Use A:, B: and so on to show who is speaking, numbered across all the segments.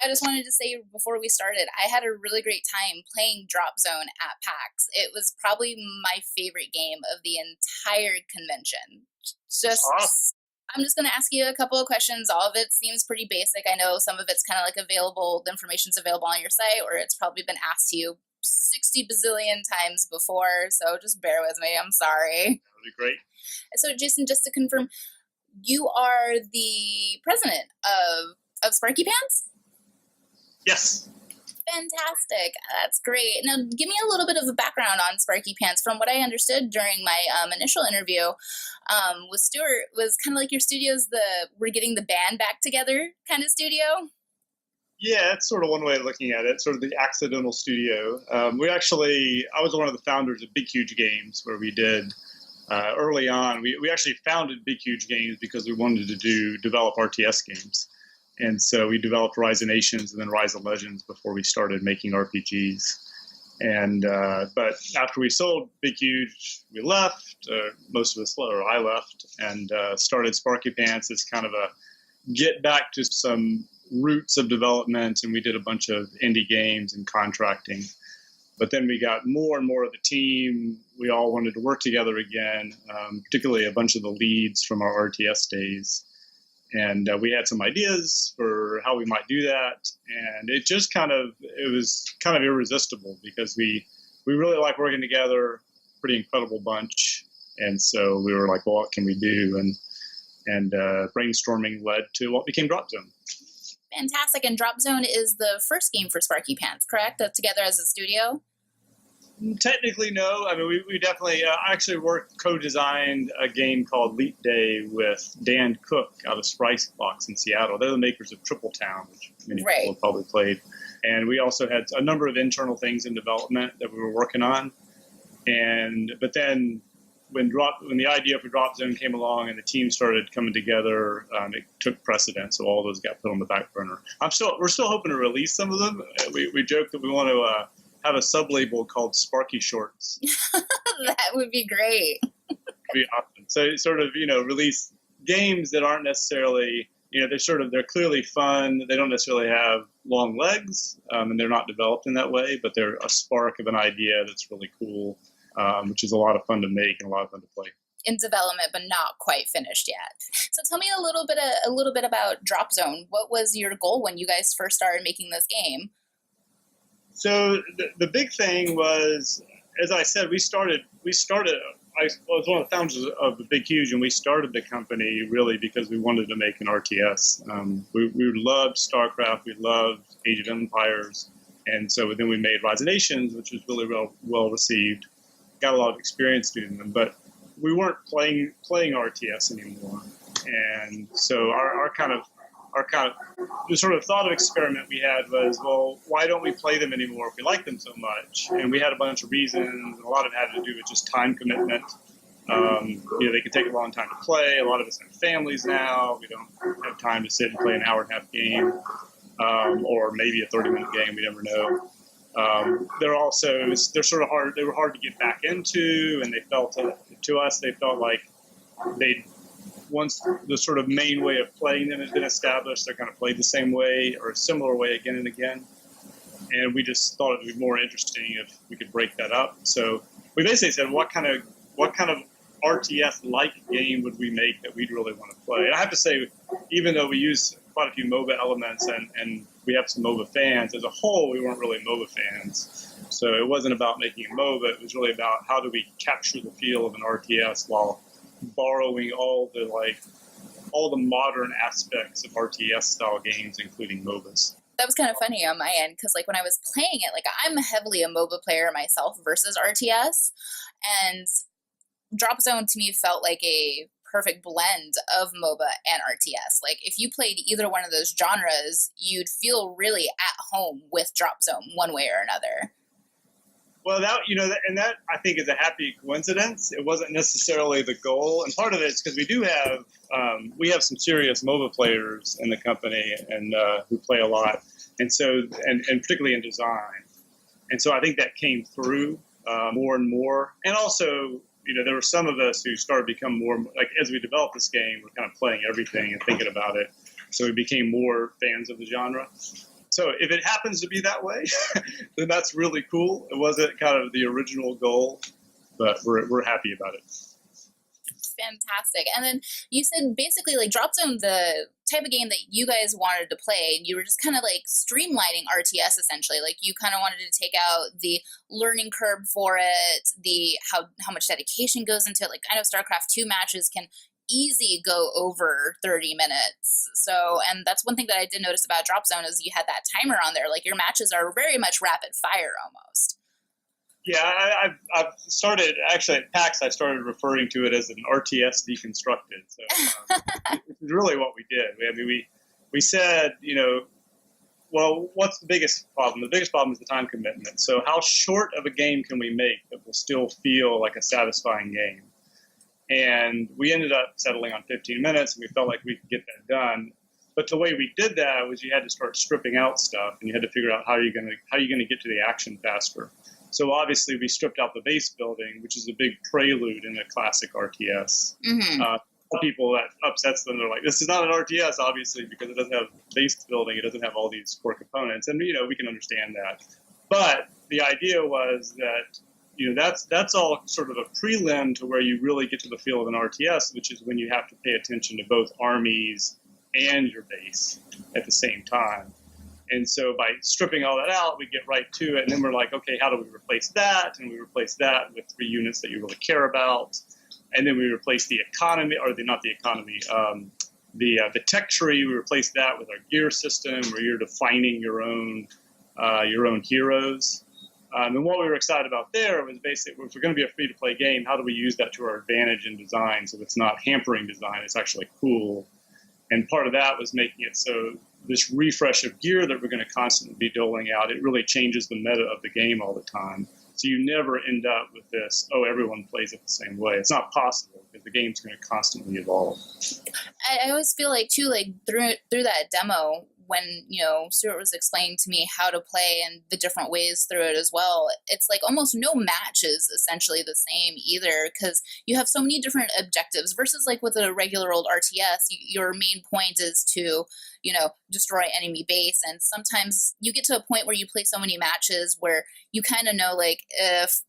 A: I just wanted to say before we started, I had a really great time playing Dropzone at PAX. It was probably my favorite game of the entire convention.
B: Awesome.
A: Just, I'm just going to ask you a couple of questions. All of it seems pretty basic. I know some of it's kind of like available, the information's available on your site, or it's probably been asked to you 60 bazillion times before. So just bear with me. I'm sorry.
B: That would be great.
A: So, Jason, just to confirm, you are the president of Sparky Pants?
B: Yes.
A: Fantastic. That's great. Now, give me a little bit of a background on Sparky Pants. From what I understood during my initial interview with Stuart, was kind of like your studio's we're getting the band back together kind of studio.
B: Yeah, it's sort of one way of looking at it, sort of the accidental studio. I was one of the founders of Big Huge Games, where we did, early on, we actually founded Big Huge Games because we wanted to develop RTS games. And so we developed Rise of Nations and then Rise of Legends before we started making RPGs. And but after we sold Big Huge, we left. Most of us, or I left, and started Sparky Pants as kind of a get back to some roots of development. And we did a bunch of indie games and contracting. But then we got more and more of the team. We all wanted to work together again, particularly a bunch of the leads from our RTS days. And we had some ideas for how we might do that. And it was kind of irresistible because we really like working together, pretty incredible bunch. And so we were like, well, what can we do? And brainstorming led to what became Dropzone.
A: Fantastic. And Dropzone is the first game for Sparky Pants, correct? Together as a studio?
B: Technically, no. I mean, we definitely. I actually co-designed a game called Leap Day with Dan Cook out of Spicebox in Seattle. They're the makers of Triple Town, which many people have probably played. And we also had a number of internal things in development that we were working on. But then when the idea for Dropzone came along and the team started coming together, it took precedence. So all those got put on the back burner. We're still hoping to release some of them. We joke that we want to have a sub-label called Sparky Shorts.
A: That would be great.
B: Be awesome. So sort of, release games that aren't necessarily, they're clearly fun. They don't necessarily have long legs, and they're not developed in that way, but they're a spark of an idea that's really cool, which is a lot of fun to make and a lot of fun to play.
A: In development, but not quite finished yet. So tell me a little bit about Dropzone. What was your goal when you guys first started making this game?
B: So the big thing was, as I said, we started. I was one of the founders of the Big Huge, and we started the company really because we wanted to make an RTS. We loved StarCraft, we loved Age of Empires, and so then we made Rise of Nations, which was really well received. Got a lot of experience doing them, but we weren't playing RTS anymore, and so our kind of the sort of thought of experiment we had was, well, why don't we play them anymore if we like them so much? And we had a bunch of reasons. A lot of it had to do with just time commitment. They can take a long time to play. A lot of us have families now. We don't have time to sit and play an hour and a half game, or maybe a 30-minute game. We never know. They're sort of hard. They were hard to get back into, and they felt like once the sort of main way of playing them has been established, they're kind of played the same way or a similar way again and again. And we just thought it would be more interesting if we could break that up. So we basically said, what kind of RTS-like game would we make that we'd really want to play? And I have to say, even though we use quite a few MOBA elements and we have some MOBA fans, as a whole, we weren't really MOBA fans. So it wasn't about making a MOBA. It was really about how do we capture the feel of an RTS while borrowing all the modern aspects of RTS style games, including MOBAs.
A: That was kind of funny on my end because when I was playing it, I'm heavily a MOBA player myself versus RTS, and Dropzone to me felt like a perfect blend of MOBA and RTS. If you played either one of those genres, you'd feel really at home with Dropzone one way or another.
B: Well, that I think is a happy coincidence. It wasn't necessarily the goal, and part of it is because we have some serious MOBA players in the company and who play a lot, and so and particularly in design, and so I think that came through more and more. And also, there were some of us who started to become more as we developed this game, we're kind of playing everything and thinking about it, so we became more fans of the genre. So if it happens to be that way, then that's really cool. It wasn't kind of the original goal, but we're happy about it.
A: Fantastic. And then you said basically like Dropzone, the type of game that you guys wanted to play, and you were just kind of like streamlining RTS essentially. Like you kind of wanted to take out the learning curve for it, the how much dedication goes into it. Like I know StarCraft 2 matches can easy go over 30 minutes. So, and that's one thing that I did notice about Dropzone is you had that timer on there. Like your matches are very much rapid fire almost.
B: Yeah, I've started, actually at PAX, I started referring to it as an RTS deconstructed. So it's really what we did. We said, well, what's the biggest problem? The biggest problem is the time commitment. So how short of a game can we make that will still feel like a satisfying game? And we ended up settling on 15 minutes, and we felt like we could get that done. But the way we did that was you had to start stripping out stuff, and you had to figure out how you're going to get to the action faster. So obviously we stripped out the base building, which is a big prelude in a classic RTS.
A: Mm-hmm.
B: People, that upsets them. They're like, this is not an RTS, obviously, because it doesn't have base building. It doesn't have all these core components. And, we can understand that. But the idea was that, that's all sort of a prelim to where you really get to the feel of an RTS, which is when you have to pay attention to both armies and your base at the same time. And so by stripping all that out, we get right to it. And then we're like, okay, how do we replace that? And we replace that with 3 units that you really care about. And then we replace the economy, or not the economy, the tech tree. We replace that with our gear system, where you're defining your own heroes. And what we were excited about there was basically, if we're going to be a free-to-play game, how do we use that to our advantage in design so it's not hampering design, it's actually cool. And part of that was making it so this refresh of gear that we're going to constantly be doling out, it really changes the meta of the game all the time. So you never end up with this, everyone plays it the same way. It's not possible because the game's going to constantly evolve.
A: I always feel like, too, like through that demo, when, Stuart was explaining to me how to play and the different ways through it as well, it's like almost no match is essentially the same either, because you have so many different objectives versus like with a regular old RTS, your main point is to, destroy enemy base. And sometimes you get to a point where you play so many matches where you kind of know, like, if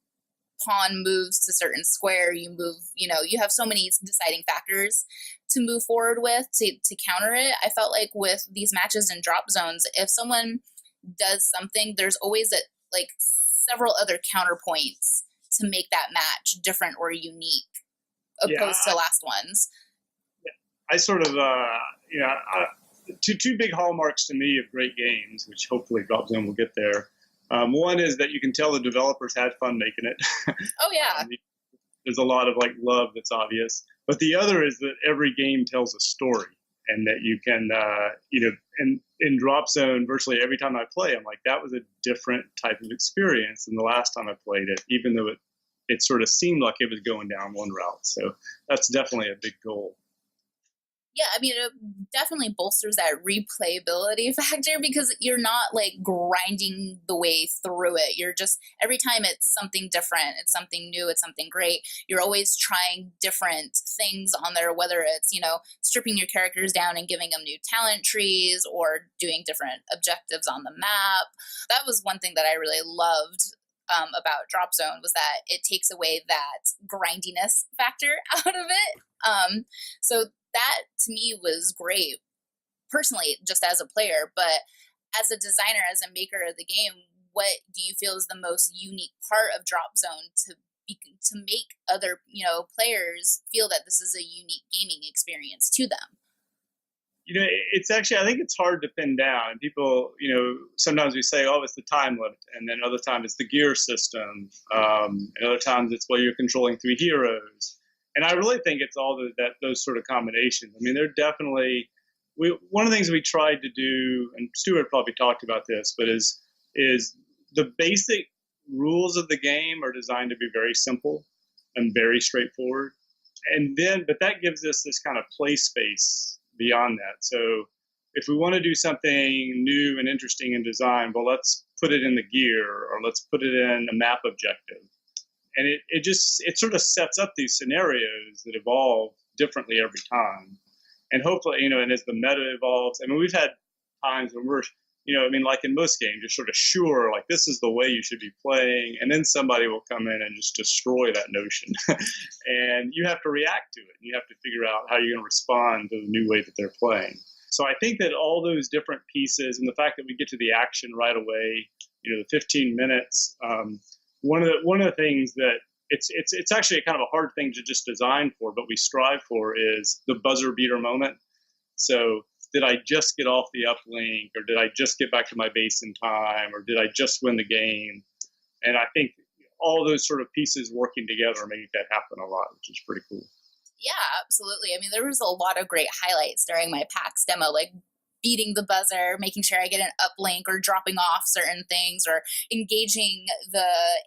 A: pawn moves to certain square, you move, you have so many deciding factors to move forward with to counter it. I felt like with these matches in drop zones, if someone does something, there's always several other counterpoints to make that match different or unique opposed to last ones.
B: I sort of, two big hallmarks to me of great games, which hopefully Dropzone will get there. One is that you can tell the developers had fun making it.
A: Oh, yeah.
B: There's a lot of love that's obvious. But the other is that every game tells a story, and that you can, in Dropzone, virtually every time I play, I'm like, that was a different type of experience than the last time I played it, even though it sort of seemed like it was going down one route. So that's definitely a big goal.
A: Yeah, I mean, it definitely bolsters that replayability factor because you're not grinding the way through it. You're just, every time it's something different, it's something new, it's something great. You're always trying different things on there, whether it's, stripping your characters down and giving them new talent trees or doing different objectives on the map. That was one thing that I really loved about Dropzone, was that it takes away that grindiness factor out of it. So that to me was great, personally, just as a player. But as a designer, as a maker of the game, what do you feel is the most unique part of Dropzone to make other players feel that this is a unique gaming experience to them?
B: It's actually, I think it's hard to pin down. And people, sometimes we say, it's the time limit. And then other times it's the gear system. And other times it's, you're controlling 3 heroes. And I really think it's all those sort of combinations. I mean, they're definitely, one of the things we tried to do, and Stuart probably talked about this, but is the basic rules of the game are designed to be very simple and very straightforward. But that gives us this kind of play space beyond that. So if we want to do something new and interesting in design, let's put it in the gear, or let's put it in a map objective. And it sort of sets up these scenarios that evolve differently every time. And hopefully, and as the meta evolves, I mean, we've had times when we're I mean, like in most games, you're sort of sure, like, this is the way you should be playing. And then somebody will come in and just destroy that notion. And you have to react to it. You have to figure out how you're going to respond to the new way that they're playing. So I think that all those different pieces and the fact that we get to the action right away, the 15 minutes, one of the things that it's actually kind of a hard thing to just design for, but we strive for is the buzzer beater moment. So did I just get off the uplink, or did I just get back to my base in time, or did I just win the game? And I think all those sort of pieces working together make that happen a lot, which is pretty cool.
A: Yeah, absolutely. I mean, there was a lot of great highlights during my PAX demo, like beating the buzzer, making sure I get an uplink, or dropping off certain things, or engaging the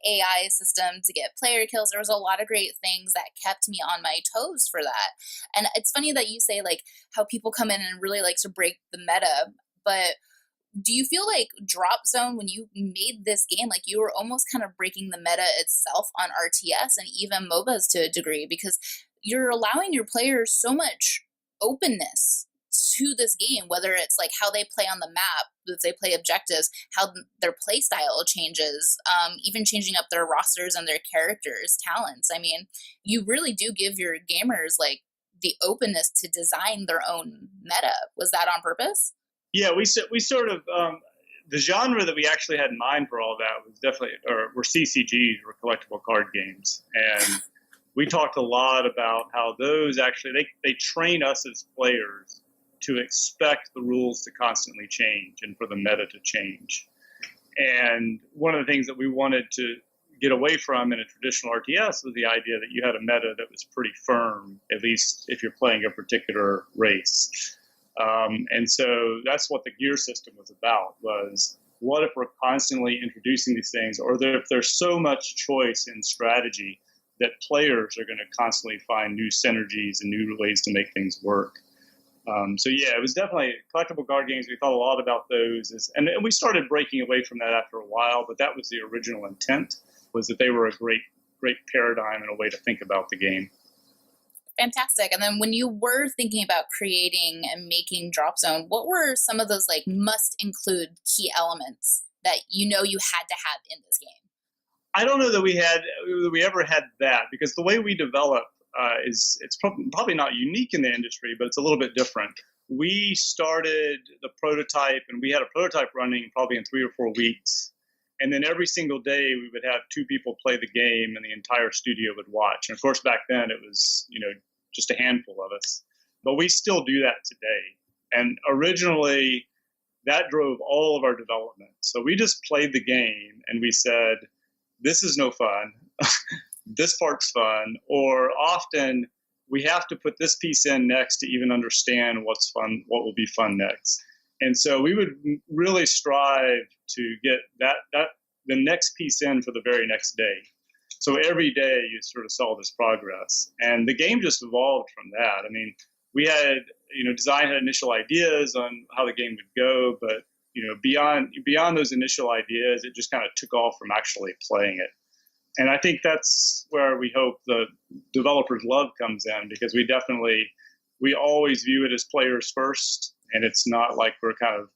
A: AI system to get player kills. There was a lot of great things that kept me on my toes for that. And it's funny that you say like how people come in and really like to break the meta, but do you feel like Dropzone, when you made this game, like you were almost kind of breaking the meta itself on RTS and even MOBAs to a degree, because you're allowing your players so much openness to this game, whether it's like how they play on the map, if they play objectives, how their play style changes, even changing up their rosters and their characters' talents. I mean, you really do give your gamers like the openness to design their own meta. Was that on purpose?
B: Yeah, we sort of the genre that we actually had in mind for all that was definitely, were CCGs, or collectible card games, and we talked a lot about how those actually they train us as players to expect the rules to constantly change and for the meta to change. And one of the things that we wanted to get away from in a traditional RTS was the idea that you had a meta that was pretty firm, at least if you're playing a particular race. And so that's what the gear system was about, was what if we're constantly introducing these things, or if there's so much choice in strategy that players are going to constantly find new synergies and new ways to make things work. So yeah, it was definitely collectible card games. We thought a lot about those, and we started breaking away from that after a while. But that was the original intent, was that they were a great paradigm and a way to think about the game.
A: Fantastic. And then when you were thinking about creating and making Dropzone, what were some of those like must include key elements that you had to have in this game?
B: I don't know that we ever had that, because the way we develop it's probably not unique in the industry, but it's a little bit different. We started the prototype, and we had a prototype running probably in 3 or 4 weeks. And then every single day we would have 2 people play the game, and the entire studio would watch. And of course, back then it was, just a handful of us. But we still do that today. And originally that drove all of our development. So we just played the game and we said, this is no fun. This part's fun. Or often we have to put this piece in next to even understand what's fun, what will be fun next. And so we would really strive to get the next piece in for the very next day. So every day you sort of saw this progress, and the game just evolved from that. I mean, we had, design had initial ideas on how the game would go, but beyond those initial ideas, it just kind of took off from actually playing it. And I think that's where we hope the developers' love comes in, because we always view it as players first, and it's not like we're kind of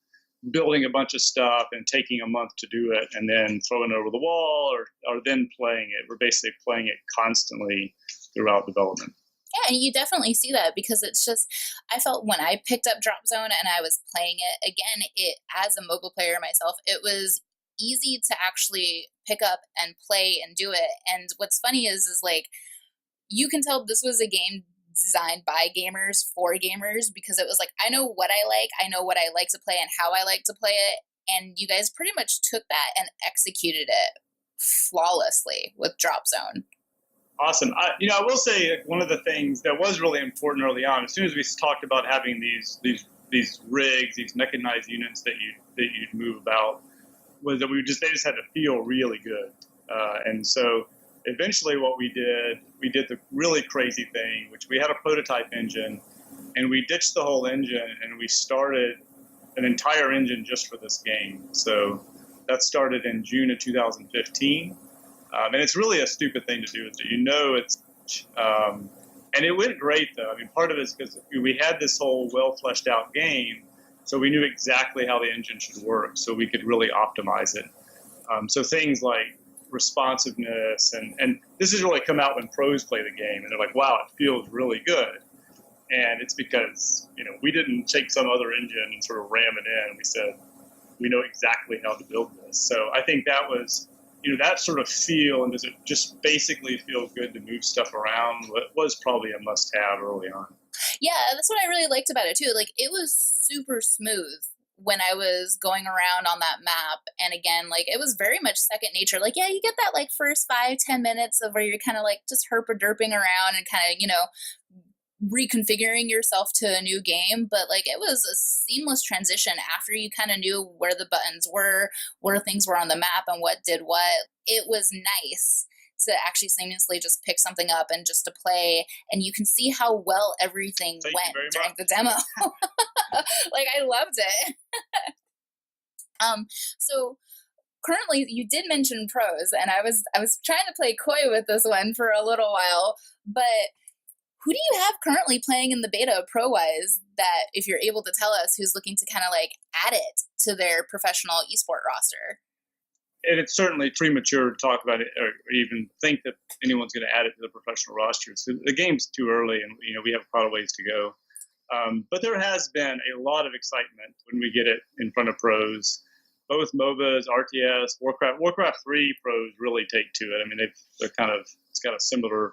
B: building a bunch of stuff and taking a month to do it and then throwing it over the wall or then playing it. We're basically playing it constantly throughout development.
A: Yeah, and you definitely see that, because it's just, I felt when I picked up Dropzone and I was playing it again, as a mobile player myself, it was easy to actually pick up and play and do it. And what's funny is like, you can tell this was a game designed by gamers for gamers, because it was like, I know what I like to play and how I like to play it. And you guys pretty much took that and executed it flawlessly with Dropzone.
B: Awesome. I will say one of the things that was really important early on, as soon as we talked about having these rigs, these mechanized units that you'd move about, was that they just had to feel really good. And so eventually what we did the really crazy thing, which we had a prototype engine, and we ditched the whole engine and we started an entire engine just for this game. So that started in June of 2015. And it's really a stupid thing to do. And it went great though. I mean, part of it is because we had this whole well fleshed out game, So we knew exactly how the engine should work, so we could really optimize it. So things like responsiveness, and this has really come out when pros play the game, and they're like, wow, it feels really good. And it's because, we didn't take some other engine and sort of ram it in. We said, we know exactly how to build this. So I think that was, that sort of feel, and does it just basically feel good to move stuff around, was probably a must-have early on.
A: Yeah, that's what I really liked about it too. Like, it was super smooth when I was going around on that map. And again, like, it was very much second nature. Like, yeah, you get that like first 5-10 minutes of where you're kind of like just herpa-derping around and kind of, reconfiguring yourself to a new game, but like it was a seamless transition after you kind of knew where the buttons were, where things were on the map, and what did what. It was nice to actually seamlessly just pick something up and just to play, and you can see how well everything went during the demo. Like, I loved it. So currently you did mention pros, and I was trying to play coy with this one for a little while, but who do you have currently playing in the beta pro-wise that, if you're able to tell us, who's looking to kind of like add it to their professional esport roster?
B: And it's certainly premature to talk about it or even think that anyone's going to add it to the professional roster. So the game's too early, and we have quite a ways to go. But there has been a lot of excitement when we get it in front of pros. Both MOBAs, RTS, Warcraft 3 pros really take to it. I mean, they're kind of, it's got a similar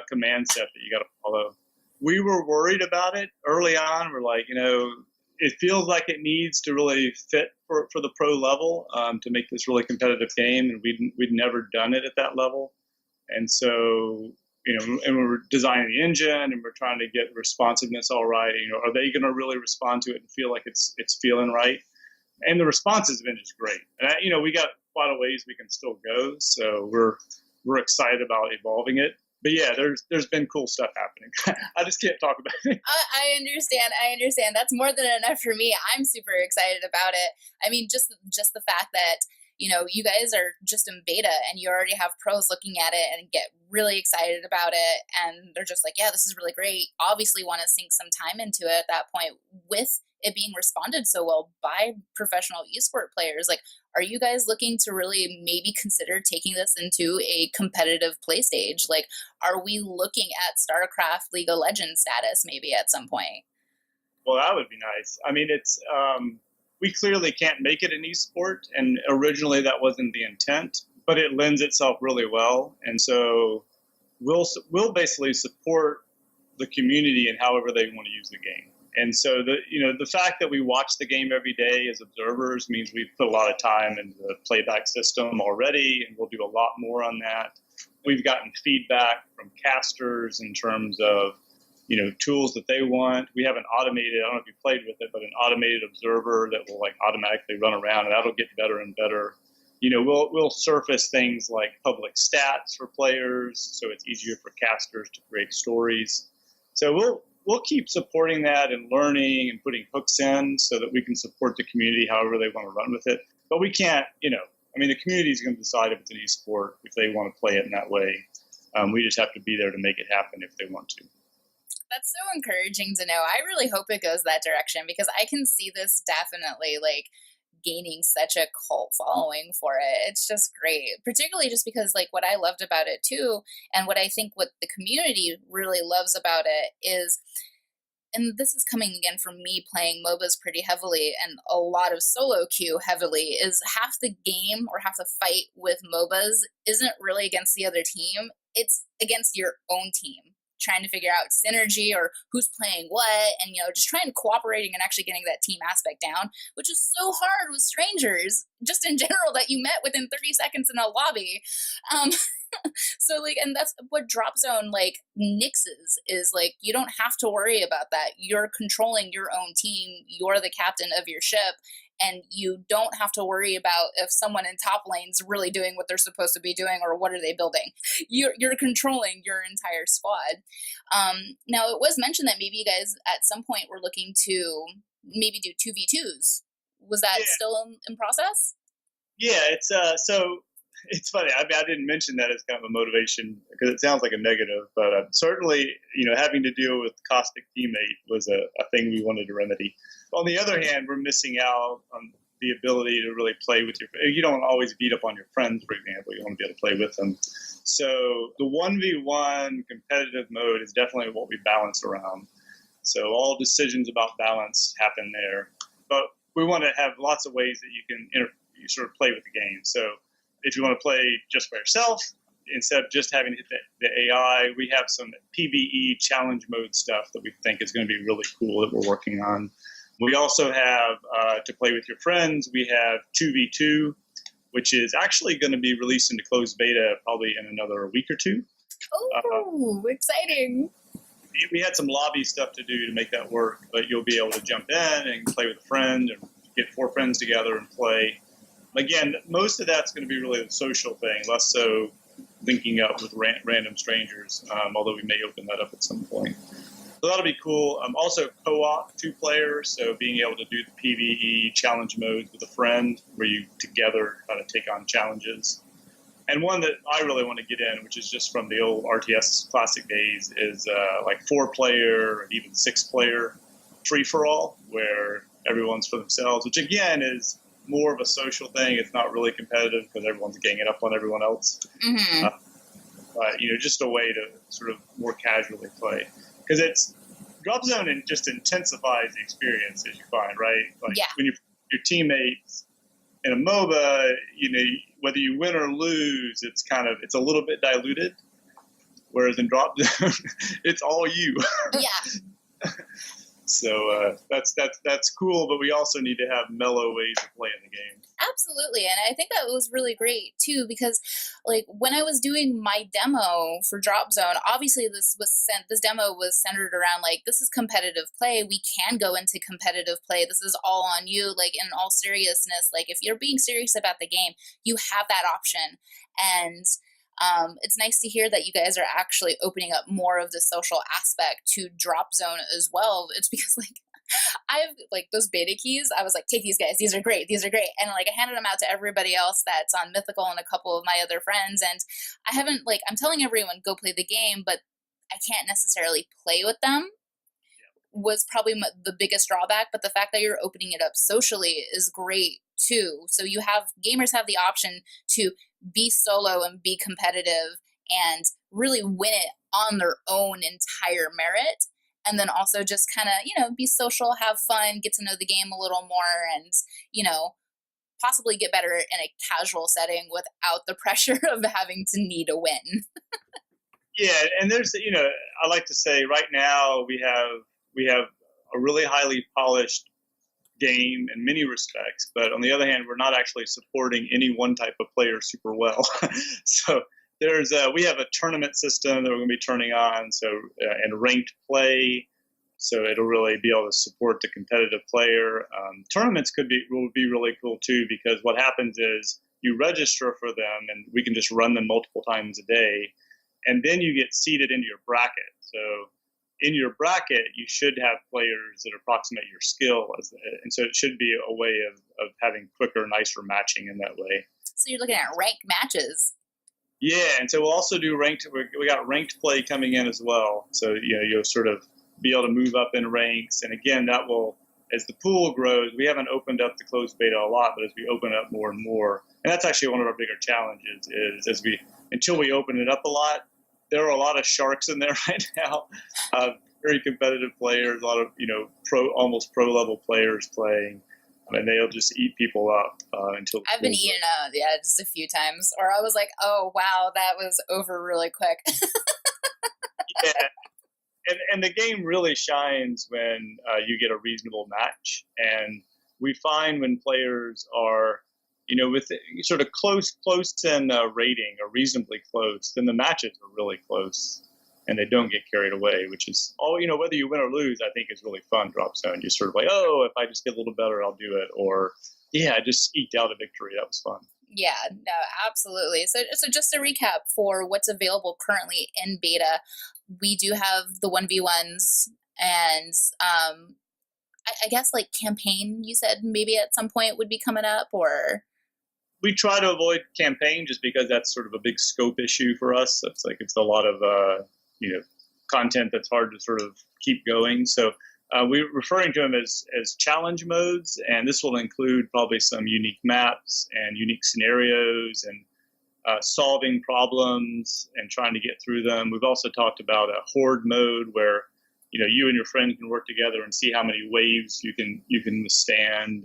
B: command set that you got to follow. We were worried about it early on. We're like, it feels like it needs to really fit for the pro level to make this really competitive game, and we'd never done it at that level. And so, and we were designing the engine, and we're trying to get responsiveness all right. Are they going to really respond to it and feel like it's feeling right? And the response has been just great. And we got quite a ways we can still go. So we're excited about evolving it. But yeah, there's been cool stuff happening. I just can't talk about it.
A: I understand. That's more than enough for me. I'm super excited about it. I mean, just the fact that, you guys are just in beta and you already have pros looking at it and get really excited about it. And they're just like, yeah, this is really great. Obviously want to sink some time into it at that point with it being responded so well by professional esport players. Like, are you guys looking to really maybe consider taking this into a competitive play stage? Like, are we looking at StarCraft League of Legends status maybe at some point?
B: Well, that would be nice. I mean, it's we clearly can't make it an esport, and originally that wasn't the intent, but it lends itself really well. And so we'll basically support the community in however they want to use the game. And so the fact that we watch the game every day as observers means we've put a lot of time into the playback system already, and we'll do a lot more on that. We've gotten feedback from casters in terms of tools that they want. We have an automated, I don't know if you played with it, but an automated observer that will like automatically run around, and that'll get better and better. We'll surface things like public stats for players, so it's easier for casters to create stories. So we'll keep supporting that and learning and putting hooks in so that we can support the community however they want to run with it. But we can't, the community is going to decide if it's an esport, if they want to play it in that way. We just have to be there to make it happen if they want to.
A: That's so encouraging to know. I really hope it goes that direction, because I can see this definitely like gaining such a cult following for it. It's just great, particularly just because like what I loved about it too, and what I think what the community really loves about it is, and this is coming again from me playing MOBAs pretty heavily and a lot of solo queue heavily, is half the game or half the fight with MOBAs isn't really against the other team. It's against your own team, trying to figure out synergy or who's playing what, and just trying to cooperating and actually getting that team aspect down, which is so hard with strangers just in general that you met within 30 seconds in a lobby. So like, and that's what Dropzone like nixes is like, you don't have to worry about that. You're controlling your own team. You're the captain of your ship, and you don't have to worry about if someone in top lane's really doing what they're supposed to be doing or what are they building. You're controlling your entire squad. Now it was mentioned that maybe you guys at some point were looking to maybe do 2v2s. Was that still in process?
B: Yeah, it's so it's funny. I mean, I didn't mention that as kind of a motivation because it sounds like a negative, but certainly, having to deal with caustic teammate was a thing we wanted to remedy. On the other hand, we're missing out on the ability to really play with you don't always beat up on your friends, for example. You want to be able to play with them. So the 1v1 competitive mode is definitely what we balance around. So all decisions about balance happen there. But we want to have lots of ways that you can you sort of play with the game. So if you want to play just by yourself, instead of just having to hit the AI, we have some PvE challenge mode stuff that we think is going to be really cool that we're working on. We also have, to play with your friends, we have 2v2, which is actually going to be released into closed beta probably in another week or two.
A: Oh, exciting.
B: We had some lobby stuff to do to make that work, but you'll be able to jump in and play with a friend and get 4 friends together and play. Again, most of that's going to be really the social thing, less so linking up with random strangers, although we may open that up at some point. So that'll be cool. Also co-op 2 players, so being able to do the PvE challenge modes with a friend where you together kind of take on challenges. And one that I really want to get in, which is just from the old RTS classic days, is like 4-player and even 6-player free-for-all, where everyone's for themselves, which again is more of a social thing. It's not really competitive because everyone's ganging up on everyone else.
A: Mm-hmm.
B: But just a way to sort of more casually play. Because it's Dropzone and just intensifies the experience, as you find, right? Like when your teammates in a MOBA, whether you win or lose, it's a little bit diluted. Whereas in Dropzone, it's all you.
A: Yeah.
B: So that's cool, but we also need to have mellow ways of playing the game.
A: Absolutely, and I think that was really great too, because like when I was doing my demo for Dropzone, obviously this demo was centered around like, this is competitive play. We can go into competitive play. This is all on you. Like, in all seriousness, like if you're being serious about the game, you have that option. And it's nice to hear that you guys are actually opening up more of the social aspect to Dropzone as well. It's because like I have like those beta keys. I was like, take these guys. These are great. These are great. And like I handed them out to everybody else that's on Mithical and a couple of my other friends. And I haven't I'm telling everyone go play the game, but I can't necessarily play with them. Was probably the biggest drawback. But the fact that you're opening it up socially is great too. So gamers have the option to be solo and be competitive and really win it on their own entire merit. And then also just kind of, be social, have fun, get to know the game a little more, and, possibly get better in a casual setting without the pressure of having to need a win.
B: Yeah, and there's, I like to say right now we have a really highly polished game in many respects, but on the other hand, we're not actually supporting any one type of player super well. So we have a tournament system that we're going to be turning on, and ranked play, so it'll really be able to support the competitive player. Tournaments will be really cool too, because what happens is you register for them, and we can just run them multiple times a day, and then you get seeded into your bracket. So in your bracket, you should have players that approximate your skill, and so it should be a way of having quicker, nicer matching in that way.
A: So you're looking at ranked matches.
B: Yeah, and so we'll also do ranked. We got ranked play coming in as well. So you'll sort of be able to move up in ranks, and again, that will, as the pool grows. We haven't opened up the closed beta a lot, but as we open up more and more, and that's actually one of our bigger challenges is until we open it up a lot, there are a lot of sharks in there right now. Very competitive players, a lot of almost pro level players playing. And they'll just eat people up until
A: I've been eaten up, just a few times. Or I was like, oh, wow, that was over really quick.
B: Yeah. And the game really shines when you get a reasonable match. And we find when players are, with sort of close in rating or reasonably close, then the matches are really close. And they don't get carried away, which is whether you win or lose, I think is really fun. Dropzone, you're sort of like, oh, if I just get a little better, I'll do it. Or, yeah, I just eked out a victory. That was fun.
A: Yeah, no, absolutely. So just to recap for what's available currently in beta, we do have the 1v1s and I guess like campaign, you said maybe at some point would be coming up, or?
B: We try to avoid campaign just because that's sort of a big scope issue for us. It's a lot of content that's hard to sort of keep going. So we're referring to them as challenge modes, and this will include probably some unique maps and unique scenarios and solving problems and trying to get through them. We've also talked about a horde mode where you and your friend can work together and see how many waves you can withstand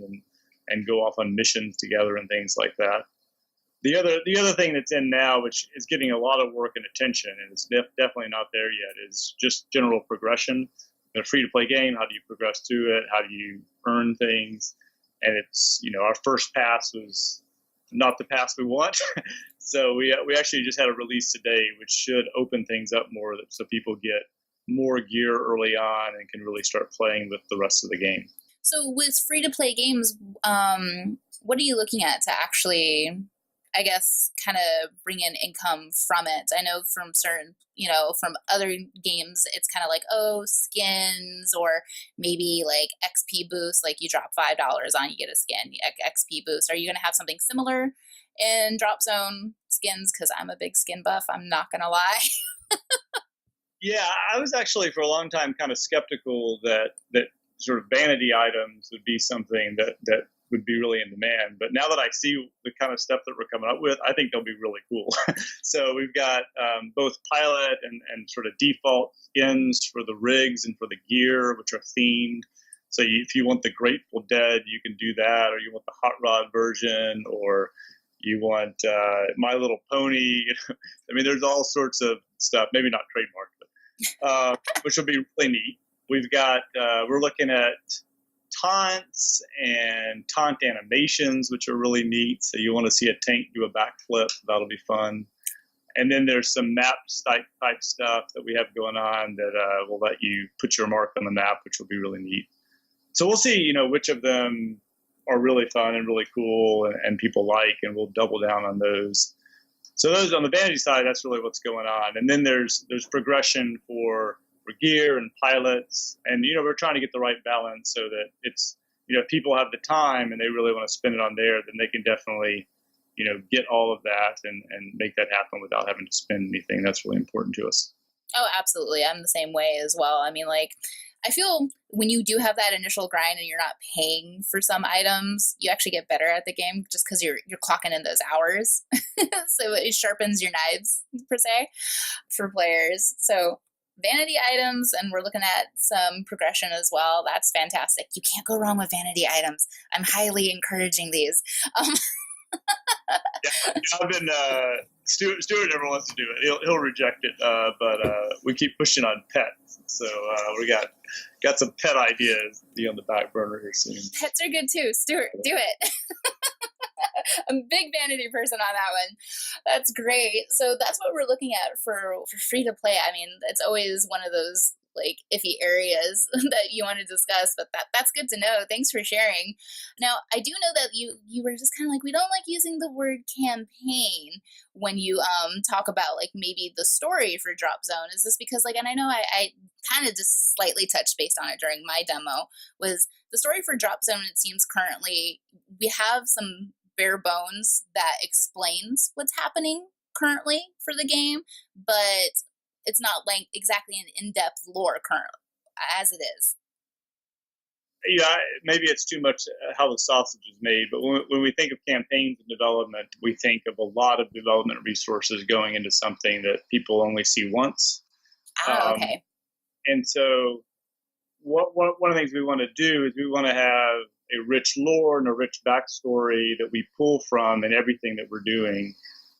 B: and go off on missions together and things like that. The other thing that's in now, which is getting a lot of work and attention, and it's definitely not there yet, is just general progression. In a free-to-play game, how do you progress through it? How do you earn things? And it's, our first pass was not the pass we want. So we actually just had a release today, which should open things up more so people get more gear early on and can really start playing with the rest of the game.
A: So with free-to-play games, what are you looking at to actually, I guess, kind of bring in income from it? I know from certain, from other games, it's kind of like, skins or maybe like XP boost, like you drop $5 on, you get a skin, XP boost. Are you going to have something similar in Dropzone skins? Because I'm a big skin buff, I'm not going to lie.
B: Yeah, I was actually for a long time kind of skeptical that sort of vanity items would be something that would be really in demand. But now that I see the kind of stuff that we're coming up with, I think they'll be really cool. So we've got both pilot and sort of default skins for the rigs and for the gear, which are themed. So if you want the Grateful Dead, you can do that, or you want the Hot Rod version, or you want My Little Pony. I mean, there's all sorts of stuff, maybe not trademarked, but which will be really neat. We've got, we're looking at taunts and taunt animations, which are really neat. So you want to see a tank do a backflip, that'll be fun. And then there's some map type stuff that we have going on that will let you put your mark on the map, which will be really neat. So we'll see, which of them are really fun and really cool and people like, and we'll double down on those. So those on the vanity side, that's really what's going on. And then there's progression for gear and pilots, and we're trying to get the right balance so that it's if people have the time and they really want to spend it on there, then they can definitely get all of that and make that happen without having to spend anything. That's really important to us.
A: Oh, absolutely. I'm the same way as well. I mean, like, I feel when you do have that initial grind and you're not paying for some items, you actually get better at the game just because you're clocking in those hours. So it sharpens your knives, per se, for players. So vanity items, and we're looking at some progression as well. That's fantastic. You can't go wrong with vanity items. I'm highly encouraging these.
B: Yeah, I've been Stuart never wants to do it. He'll reject it, but we keep pushing on pets. So we got some pet ideas be on the back burner here soon.
A: Pets are good too. Stuart, do it. I'm a big vanity person on that one. That's great. So that's what we're looking at for free to play. I mean, it's always one of those like iffy areas that you want to discuss, but that's good to know. Thanks for sharing. Now, I do know that you were just kind of like, we don't like using the word campaign when you talk about like maybe the story for Dropzone. Is this because like, and I know I kind of just slightly touched based on it during my demo, was the story for Dropzone, it seems currently we have some bare bones that explains what's happening currently for the game, but it's not like exactly an in-depth lore currently as it is.
B: Yeah, maybe it's too much how the sausage is made, but when we think of campaigns and development, we think of a lot of development resources going into something that people only see once.
A: Okay.
B: And so one of the things we want to do is we want to have a rich lore and a rich backstory that we pull from in everything that we're doing.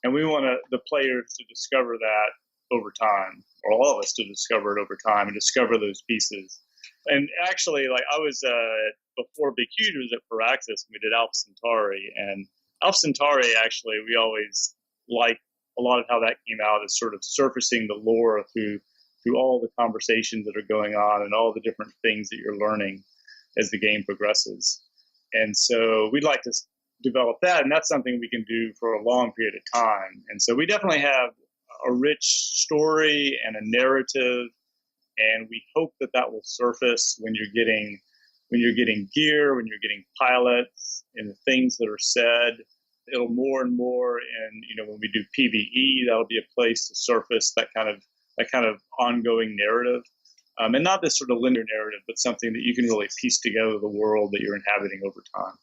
B: And we want the players to discover that over time, or all of us to discover it over time and discover those pieces. And actually, like I was, before Big Huge was at Firaxis, we did Alpha Centauri. And Alpha Centauri, actually, we always like a lot of how that came out is sort of surfacing the lore through all the conversations that are going on and all the different things that you're learning as the game progresses. And so we'd like to develop that, and that's something we can do for a long period of time. And so we definitely have a rich story and a narrative, and we hope that will surface when you're getting gear, when you're getting pilots, and the things that are said. It'll more and more, and when we do PvE, that'll be a place to surface that kind of ongoing narrative, and not this sort of linear narrative, but something that you can really piece together the world that you're inhabiting over time.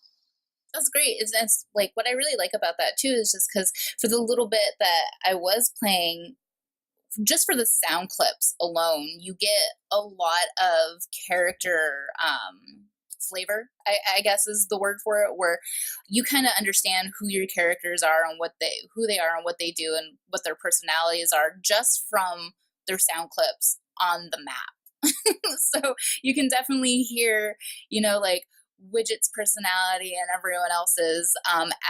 A: That's great. It's like what I really like about that too is just because for the little bit that I was playing, just for the sound clips alone, you get a lot of character flavor, I guess is the word for it, where you kind of understand who your characters are and who they are and what they do and what their personalities are just from their sound clips on the map. So you can definitely hear, like Widget's personality and everyone else's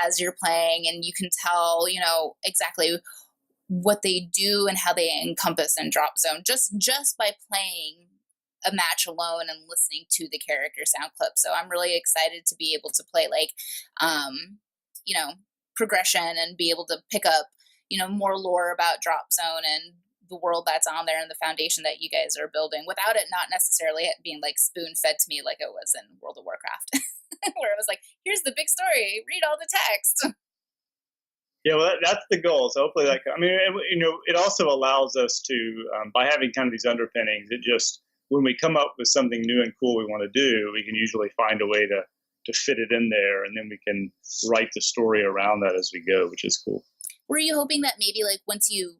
A: as you're playing, and you can tell, exactly what they do and how they encompass in Dropzone just by playing a match alone and listening to the character sound clip. So I'm really excited to be able to play progression and be able to pick up, more lore about Dropzone and the world that's on there and the foundation that you guys are building without it not necessarily being like spoon fed to me like it was in World of Warcraft, where it was like, here's the big story, read all the text.
B: Yeah, well, that's the goal. So hopefully it also allows us to, by having kind of these underpinnings, it just, when we come up with something new and cool we want to do, we can usually find a way to fit it in there, and then we can write the story around that as we go, which is cool.
A: Were you hoping that maybe like once you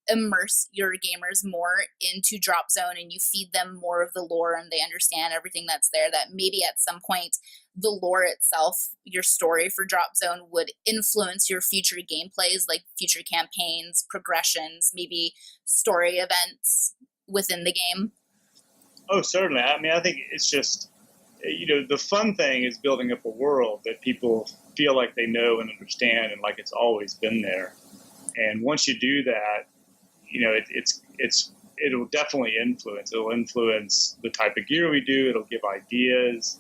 A: immerse your gamers more into Dropzone and you feed them more of the lore and they understand everything that's there, that maybe at some point the lore itself, your story for Dropzone, would influence your future gameplays, like future campaigns, progressions, maybe story events within the game?
B: Oh, certainly. I mean, I think it's just, the fun thing is building up a world that people feel like they know and understand and like it's always been there. And once you do that, it'll definitely influence. It'll influence the type of gear we do. It'll give ideas.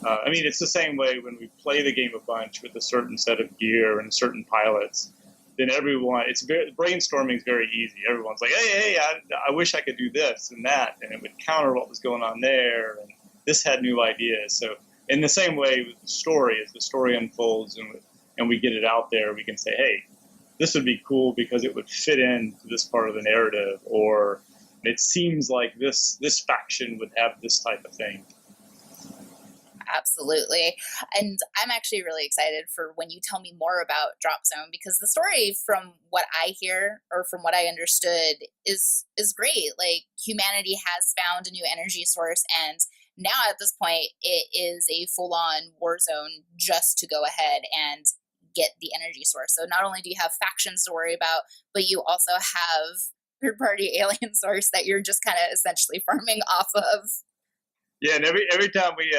B: It's the same way when we play the game a bunch with a certain set of gear and certain pilots. Then brainstorming is very easy. Everyone's like, hey, I wish I could do this and that, and it would counter what was going on there. And this had new ideas. So in the same way with the story, as the story unfolds and we get it out there, we can say, hey, this would be cool because it would fit into this part of the narrative, or it seems like this faction would have this type of thing.
A: Absolutely. And I'm actually really excited for when you tell me more about Dropzone, because the story, from what I hear or from what I understood, is great. Like, humanity has found a new energy source, and now at this point it is a full-on war zone just to go ahead and get the energy source. So not only do you have factions to worry about, but you also have third-party alien source that you're just kind of essentially farming off of.
B: Yeah, and every time we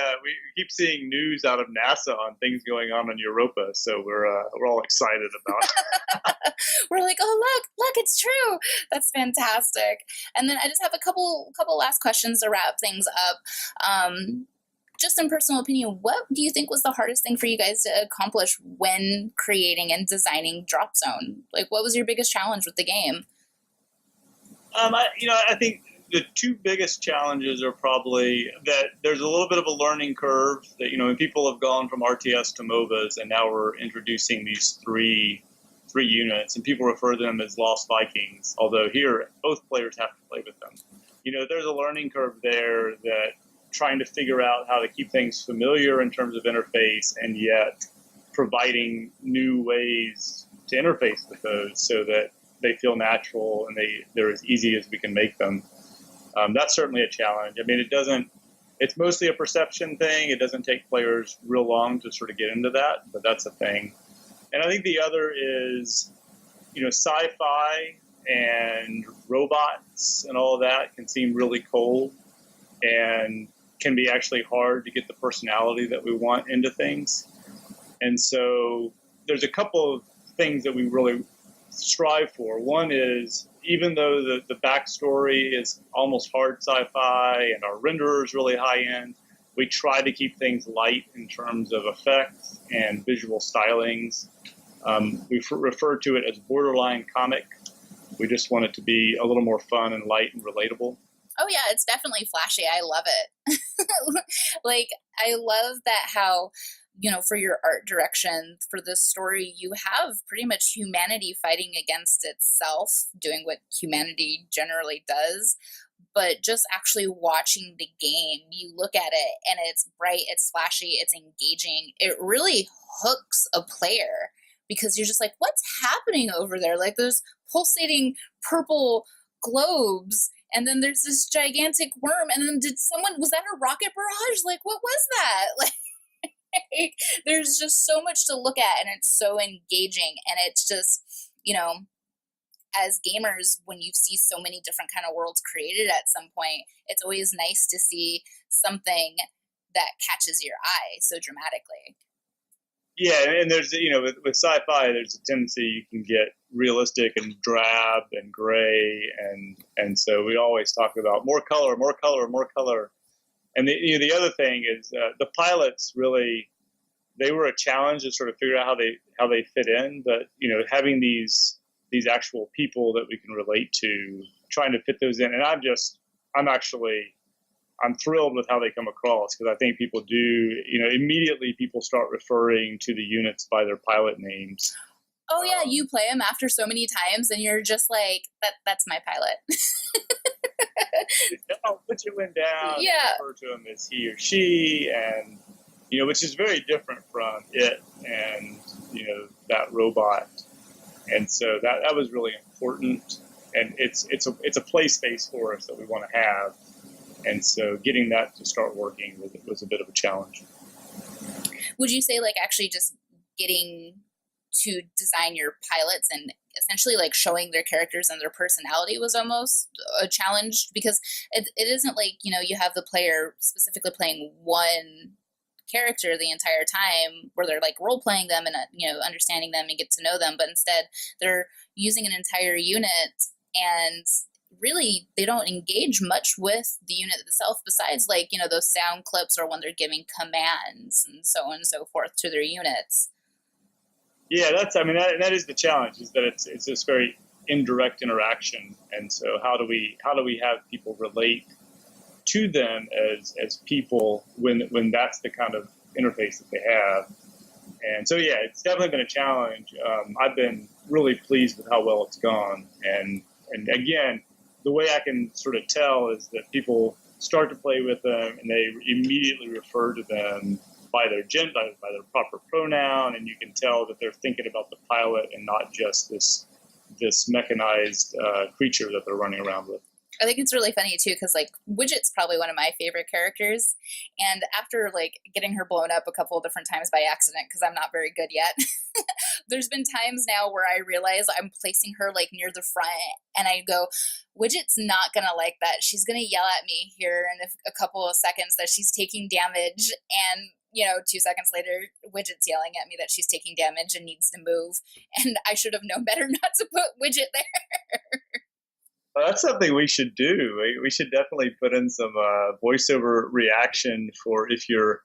B: keep seeing news out of NASA on things going on in Europa, so we're all excited about it.
A: We're like, oh look, it's true. That's fantastic. And then I just have a couple last questions to wrap things up. Just in personal opinion, what do you think was the hardest thing for you guys to accomplish when creating and designing Dropzone? Like, what was your biggest challenge with the game?
B: I think the two biggest challenges are probably that there's a little bit of a learning curve that, when people have gone from RTS to MOBAs, and now we're introducing these three units, and people refer to them as Lost Vikings, although here both players have to play with them. There's a learning curve there, that trying to figure out how to keep things familiar in terms of interface and yet providing new ways to interface with those so that they feel natural and they're as easy as we can make them. That's certainly a challenge. It's mostly a perception thing. It doesn't take players real long to sort of get into that, but that's a thing. And I think the other is, sci-fi and robots and all of that can seem really cold and can be actually hard to get the personality that we want into things. And so there's a couple of things that we really strive for. One is, even though the backstory is almost hard sci-fi and our renderer is really high-end, we try to keep things light in terms of effects and visual stylings. We refer to it as borderline comic. We just want it to be a little more fun and light and relatable.
A: Oh yeah, it's definitely flashy. I love it. Like, I love that how for your art direction for this story, you have pretty much humanity fighting against itself, doing what humanity generally does. But just actually watching the game, you look at it and it's bright, it's flashy, it's engaging. It really hooks a player because you're just like, what's happening over there? Like there's pulsating purple globes, and then there's this gigantic worm, and then was that a rocket barrage? Like, what was that? Like, there's just so much to look at, and it's so engaging, and it's just, as gamers, when you see so many different kind of worlds created at some point, it's always nice to see something that catches your eye so dramatically.
B: Yeah, and there's, with sci-fi, there's a tendency you can get realistic and drab and gray, and so we always talk about more color, more color, more color. And the other thing is the pilots really, they were a challenge to sort of figure out how they fit in, but having these actual people that we can relate to, trying to fit those in, and I'm thrilled with how they come across, because I think people do, immediately people start referring to the units by their pilot names.
A: Oh yeah, you play them after so many times and you're just like, that's my pilot.
B: I'll put you in down,
A: yeah.
B: refer to him as he or she, and, which is very different from it and, that robot. And so that was really important. And it's a play space for us that we want to have. And so getting that to start working was a bit of a challenge.
A: Would you say like actually just getting to design your pilots and essentially like showing their characters and their personality was almost a challenge? Because it isn't like, you have the player specifically playing one character the entire time where they're like role playing them and understanding them and get to know them, but instead they're using an entire unit, and really they don't engage much with the unit itself besides like those sound clips or when they're giving commands and so on and so forth to their units.
B: Yeah, that is the challenge, is that it's this very indirect interaction, and so how do we have people relate to them as people when that's the kind of interface that they have. And so yeah, it's definitely been a challenge. I've been really pleased with how well it's gone, and again, the way I can sort of tell is that people start to play with them and they immediately refer to them by their by their proper pronoun, and you can tell that they're thinking about the pilot and not just this mechanized creature that they're running around with.
A: I think it's really funny too, because like Widget's probably one of my favorite characters, and after like getting her blown up a couple of different times by accident, because I'm not very good yet, there's been times now where I realize I'm placing her like near the front, and I go, Widget's not gonna like that. She's gonna yell at me here in a couple of seconds that she's taking damage, and 2 seconds later, Widget's yelling at me that she's taking damage and needs to move, and I should have known better not to put Widget there.
B: Well, that's something we should do. We should definitely put in some voiceover reaction for if you're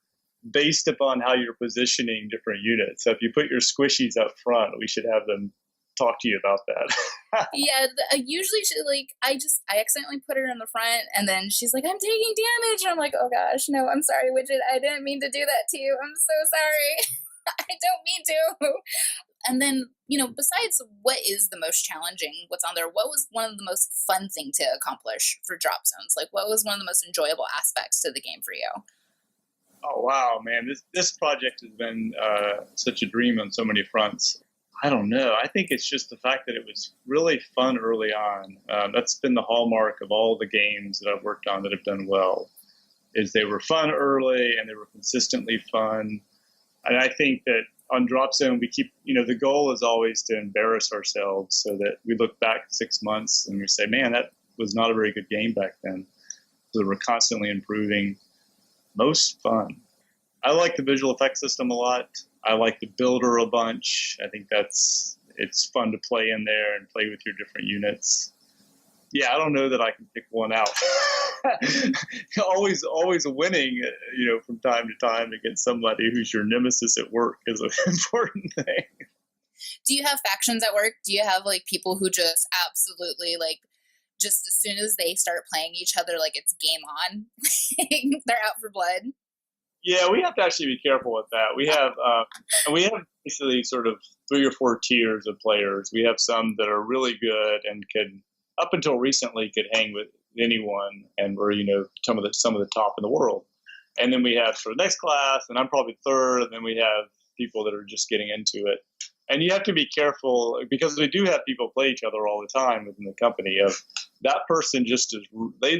B: based upon how you're positioning different units. So if you put your squishies up front, we should have them talk to you about that.
A: Yeah, usually I accidentally put her in the front, and then she's like, I'm taking damage. And I'm like, oh gosh, no, I'm sorry, Widget. I didn't mean to do that to you. I'm so sorry. I don't mean to. And then, besides what is the most challenging, what's on there, what was one of the most fun thing to accomplish for Dropzones? Like, what was one of the most enjoyable aspects to the game for you?
B: Oh, wow, man. This project has been such a dream on so many fronts. I don't know. I think it's just the fact that it was really fun early on. That's been the hallmark of all the games that I've worked on that have done well, is they were fun early and they were consistently fun. And I think that on Dropzone, we keep, the goal is always to embarrass ourselves so that we look back 6 months and we say, man, that was not a very good game back then. So we're constantly improving. Most fun. I like the visual effects system a lot. I like the builder a bunch. I think it's fun to play in there and play with your different units. Yeah, I don't know that I can pick one out. always winning, from time to time against somebody who's your nemesis at work is an important thing.
A: Do you have factions at work? Do you have like people who just absolutely like, just as soon as they start playing each other, like it's game on, they're out for blood?
B: Yeah, we have to actually be careful with that. We have basically sort of 3 or 4 tiers of players. We have some that are really good and could, up until recently, could hang with anyone and were, some of the top in the world. And then we have sort of next class, and I'm probably third, and then we have people that are just getting into it. And you have to be careful because we do have people play each other all the time within the company. Of that person just is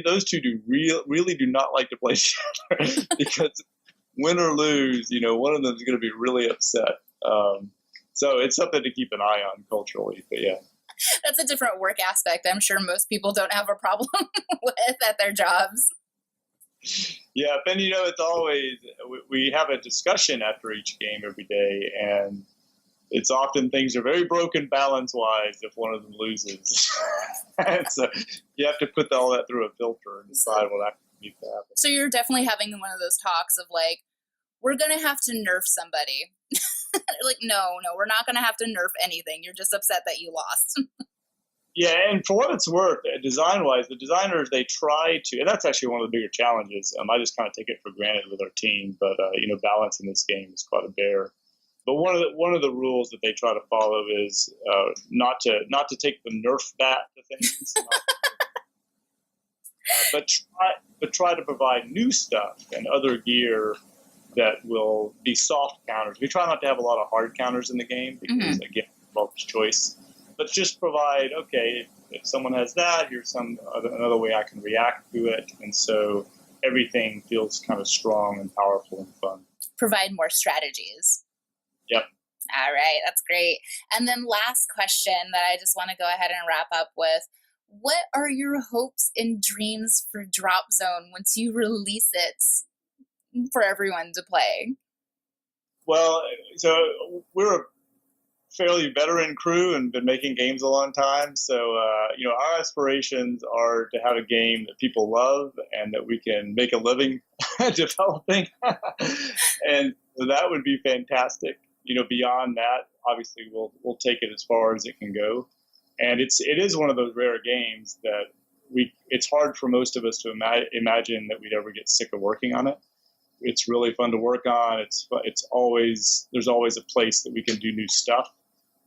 B: those two really do not like to play each other because win or lose, one of them is going to be really upset. So it's something to keep an eye on culturally. But yeah,
A: that's a different work aspect. I'm sure most people don't have a problem with at their jobs.
B: Yeah, and it's always we have a discussion after each game every day, and it's often things are very broken balance-wise if one of them loses. And so you have to put all that through a filter and decide what actually needs to happen.
A: So you're definitely having one of those talks of like, we're going to have to nerf somebody. Like, no, we're not going to have to nerf anything. You're just upset that you lost.
B: Yeah, and for what it's worth, design-wise, the designers, they try to, and that's actually one of the bigger challenges. I just kind of take it for granted with our team, but, balance in this game is quite a bear. But one of the rules that they try to follow is not to take the Nerf bat to things, but try to provide new stuff and other gear that will be soft counters. We try not to have a lot of hard counters in the game because again, multiple choice. But just provide, okay, if someone has that, here's another way I can react to it, and so everything feels kind of strong and powerful and fun.
A: Provide more strategies.
B: Yep.
A: All right, that's great. And then last question that I just want to go ahead and wrap up with. What are your hopes and dreams for Dropzone once you release it for everyone to play?
B: Well, so we're a fairly veteran crew and been making games a long time. So, our aspirations are to have a game that people love and that we can make a living developing. And that would be fantastic. Beyond that, obviously we'll take it as far as it can go. And it is one of those rare games that it's hard for most of us to imagine that we'd ever get sick of working on it. It's really fun to work on. There's always a place that we can do new stuff.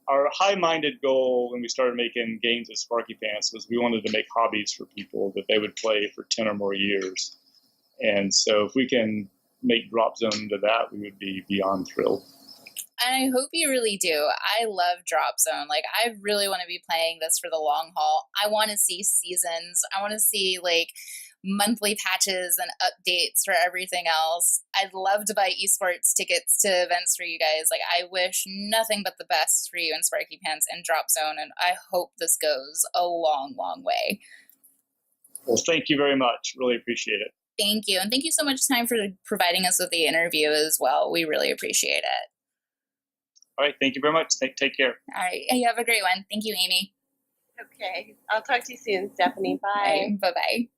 B: Our high-minded goal when we started making games at Sparky Pants was we wanted to make hobbies for people that they would play for 10 or more years. And so if we can make Dropzone into that, we would be beyond thrilled.
A: And I hope you really do. I love Dropzone. Like, I really want to be playing this for the long haul. I want to see seasons. I want to see, monthly patches and updates for everything else. I'd love to buy esports tickets to events for you guys. I wish nothing but the best for you and Sparky Pants and Dropzone, and I hope this goes a long, long way.
B: Well, thank you very much. Really appreciate it.
A: Thank you. And thank you so much, Time, for providing us with the interview as well. We really appreciate it.
B: All right. Thank you very much. Take care.
A: All right. You have a great one. Thank you, Amy.
C: Okay. I'll talk to you soon, Stephanie. Bye.
A: Bye-bye.